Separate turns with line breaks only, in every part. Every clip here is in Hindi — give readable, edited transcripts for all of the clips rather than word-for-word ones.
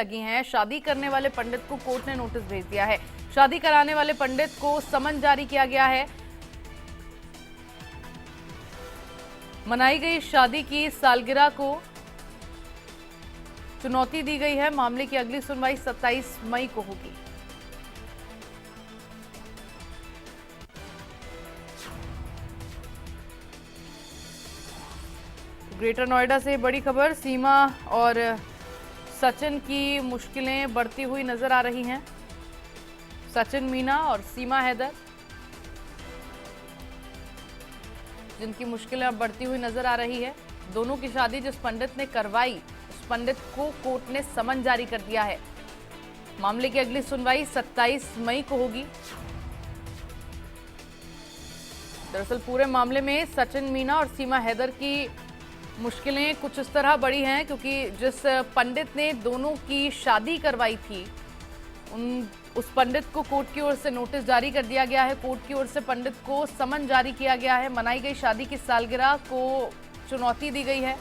लगी हैं। शादी करने वाले पंडित को कोर्ट ने नोटिस भेज दिया है। शादी कराने वाले पंडित को समन जारी किया गया है। मनाई गई शादी की सालगिरह को चुनौती दी गई है। मामले की अगली सुनवाई 27 मई को होगी। ग्रेटर नोएडा से बड़ी खबर, सीमा और सचिन की मुश्किलें बढ़ती हुई नजर आ रही हैं। सचिन मीना और सीमा हैदर, जिनकी मुश्किलें अब बढ़ती हुई नजर आ रही है। दोनों की शादी जिस पंडित ने करवाई, उस पंडित को कोर्ट ने समन जारी कर दिया है। मामले की अगली सुनवाई 27 मई को होगी। दरअसल पूरे मामले में सचिन मीना और सीमा हैदर की मुश्किलें कुछ इस तरह बड़ी हैं, क्योंकि जिस पंडित ने दोनों की शादी करवाई थी, उस पंडित को कोर्ट की ओर से नोटिस जारी कर दिया गया है। कोर्ट की ओर से पंडित को समन जारी किया गया है। मनाई गई शादी की सालगिरह को चुनौती दी गई है।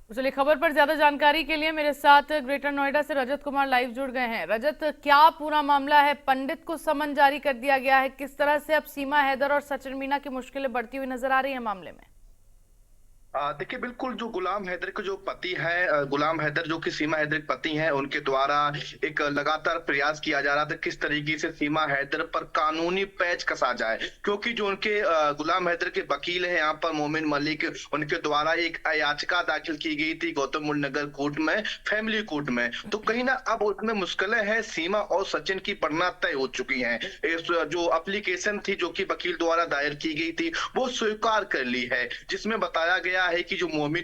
चलिए, खबर पर ज्यादा जानकारी के लिए मेरे साथ ग्रेटर नोएडा से रजत कुमार लाइव जुड़ गए हैं। रजत, क्या पूरा मामला है? पंडित को समन जारी कर दिया गया है। किस तरह से अब सीमा हैदर और सचिन मीना की मुश्किलें बढ़ती हुई नजर आ रही है मामले में?
देखिए, बिल्कुल जो गुलाम हैदर के जो पति है, गुलाम हैदर जो कि सीमा हैदर के पति हैं, उनके द्वारा एक लगातार प्रयास किया जा रहा था किस तरीके से सीमा हैदर पर कानूनी पैच कसा जाए, क्योंकि जो उनके गुलाम हैदर के वकील हैं यहाँ पर मोमिन मलिक, उनके द्वारा एक याचिका दाखिल की गई थी गौतम बुद्ध नगर कोर्ट में, फैमिली कोर्ट में। तो कहीं ना अब उसमें मुश्किलें हैं सीमा और सचिन की पड़ना तय हो चुकी हैं। इस जो एप्लीकेशन थी जो कि वकील द्वारा दायर की गई थी, वो स्वीकार कर ली है, जिसमें बताया गया है कि जो मोमिन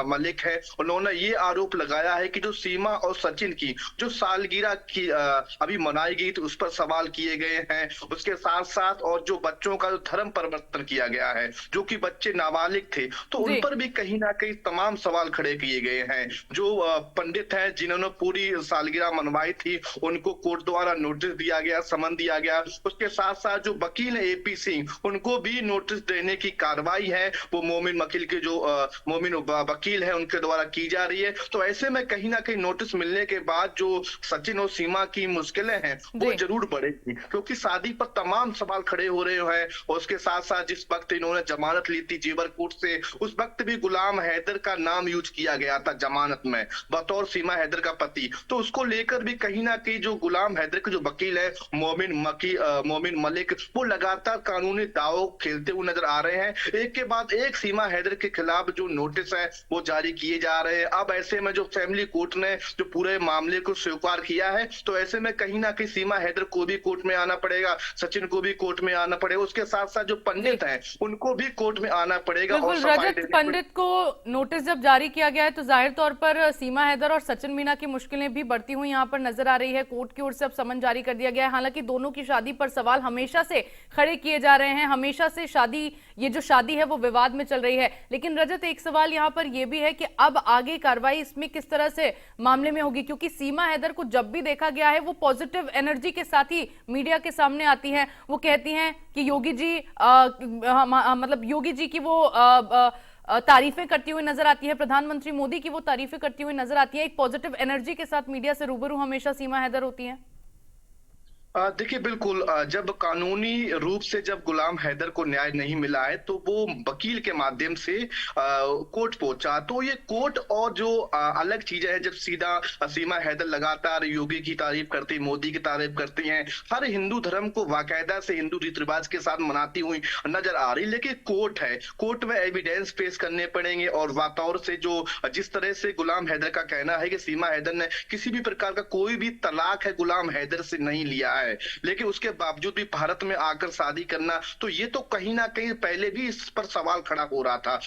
मलिक है, उन्होंने ये आरोप लगाया है कि जो सीमा और सचिन की जो सालगिरह की अभी मनाई गई थी, उस पर सवाल किए गए हैं। उसके साथ साथ और जो बच्चों का जो धर्म परिवर्तन किया गया है, जो कि बच्चे नाबालिग थे, तो उन पर भी कहीं ना कहीं तमाम सवाल खड़े किए गए हैं। जो पंडित हैं जिन्होंने पूरी सालगिरह मनवाई थी, उनको कोर्ट द्वारा नोटिस दिया गया, समन दिया गया। उसके साथ साथ जो वकील है एपी सिंह, उनको भी नोटिस देने की कार्रवाई है, वो मोमिन वकील के जो मोमिन वकील है उनके द्वारा की जा रही है। तो ऐसे में कहीं ना कहीं नोटिस मिलने के बाद जो सचिन और सीमा की मुश्किलें हैं वो जरूर बढ़ेगी, क्योंकि शादी पर तमाम सवाल खड़े हो रहे हैं। और उसके साथ साथ जिस वक्त इन्होंने जमानत ली थी जेवर कोर्ट से, उस वक्त भी गुलाम हैदर का नाम यूज किया गया था जमानत में बतौर सीमा हैदर का पति। तो उसको लेकर भी कहीं ना कहीं जो गुलाम हैदर के जो वकील है मोमिन मलिक, वो लगातार कानूनी दाव खेलते हुए नजर आ रहे हैं। एक के बाद एक सीमा हैदर के खिलाफ जो नोटिस है वो जारी किए जा रहे हैं। अब ऐसे में जो फैमिली कोर्ट ने जो पूरे मामले को स्वीकार किया है, तो ऐसे में कहीं ना कहीं सीमा हैदर को भी कोर्ट में आना पड़ेगा, सचिन को भी कोर्ट में आना पड़ेगा। उसके साथ साथ जो पंडित हैं उनको भी कोर्ट में आना पड़ेगा। और
रजत, पंडित को नोटिस जब जारी किया गया है, तो जाहिर तौर पर सीमा हैदर और सचिन मीना की मुश्किलें भी बढ़ती हुई यहाँ पर नजर आ रही है। कोर्ट की ओर से अब समन जारी कर दिया गया है। हालांकि दोनों की शादी पर सवाल हमेशा से खड़े किए जा रहे हैं, हमेशा से ये जो शादी है वो विवाद में चल रही है। लेकिन रजत, एक सवाल यहाँ पर यह भी है कि अब आगे कार्रवाई इसमें किस तरह से मामले में होगी, क्योंकि सीमा हैदर को जब भी देखा गया है वो पॉजिटिव एनर्जी के साथ ही मीडिया के सामने आती हैं। वो कहती हैं कि योगी जी मतलब योगी जी की वो तारीफें करती हुई नजर आती है, प्रधानमंत्री मोदी की वो तारीफें करती हुई नजर आती है। एक पॉजिटिव एनर्जी के साथ मीडिया से रूबरू हमेशा सीमा हैदर होती है।
देखिए, बिल्कुल जब कानूनी रूप से जब गुलाम हैदर को न्याय नहीं मिला है, तो वो वकील के माध्यम से कोर्ट पहुंचा। तो ये कोर्ट और जो अलग चीजें हैं, जब सीधा सीमा हैदर लगातार योगी की तारीफ करती, मोदी की तारीफ करती हैं, हर हिंदू धर्म को बाकायदा से हिंदू रीति रिवाज के साथ मनाती हुई नजर आ रही। लेकिन कोर्ट है, कोर्ट में एविडेंस पेश करने पड़ेंगे। और वातौर से जो जिस तरह से गुलाम हैदर का कहना है कि सीमा हैदर ने किसी भी प्रकार का कोई भी तलाक है गुलाम हैदर से नहीं लिया है, लेकिन उसके बावजूद भी भारत में आकर शादी करना, तो ये तो कहीं ना कहीं पहले भी इस पर सवाल खड़ा हो रहा था।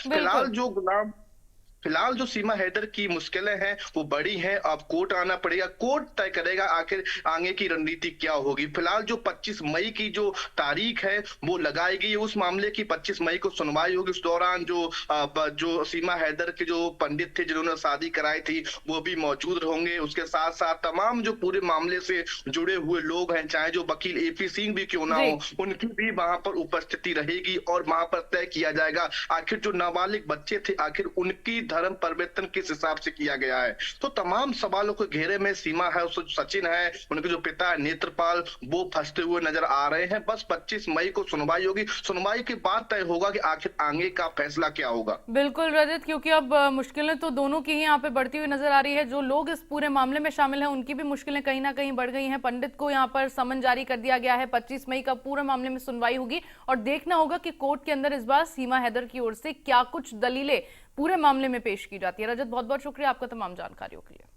फिलहाल जो सीमा हैदर की मुश्किलें हैं वो बड़ी हैं। अब कोर्ट आना पड़ेगा, कोर्ट तय करेगा आखिर आगे की रणनीति क्या होगी। फिलहाल जो 25 मई की जो तारीख है वो लगाई गई है उस मामले की, 25 मई को सुनवाई होगी। उस दौरान जो सीमा हैदर के जो पंडित थे जिन्होंने शादी कराई थी वो भी मौजूद होंगे। उसके साथ साथ तमाम जो पूरे मामले से जुड़े हुए लोग हैं, चाहे जो वकील एपी सिंह भी क्यों ना
जी।
हो, उनकी भी वहां पर उपस्थिति रहेगी और वहां पर तय किया जाएगा आखिर जो नाबालिग बच्चे थे आखिर उनकी धर्म परिवर्तन किस हिसाब से किया गया है। तो तमाम सवालों के घेरे में सीमा है, सचिन है, उनके जो पिता है नेत्रपाल, वो फंसते हुए नजर आ रहे हैं। बस 25 मई को सुनवाई होगी, सुनवाई के बाद तय होगा कि आखिर आगे का फैसला क्या होगा।
बिल्कुल रजत, क्योंकि अब मुश्किलें तो दोनों की ही यहाँ पे बढ़ती हुई नजर आ रही है। जो लोग इस पूरे मामले में शामिल हैं उनकी भी मुश्किलें कहीं ना कहीं बढ़ गई हैं। पंडित को यहाँ पर समन जारी कर दिया गया है। 25 मई का पूरे मामले में सुनवाई होगी और देखना होगा कि कोर्ट के अंदर इस बार सीमा हैदर की ओर से क्या कुछ दलीलें पूरे मामले में पेश की जाती है। रजत, बहुत बहुत शुक्रिया आपका तमाम जानकारियों के लिए।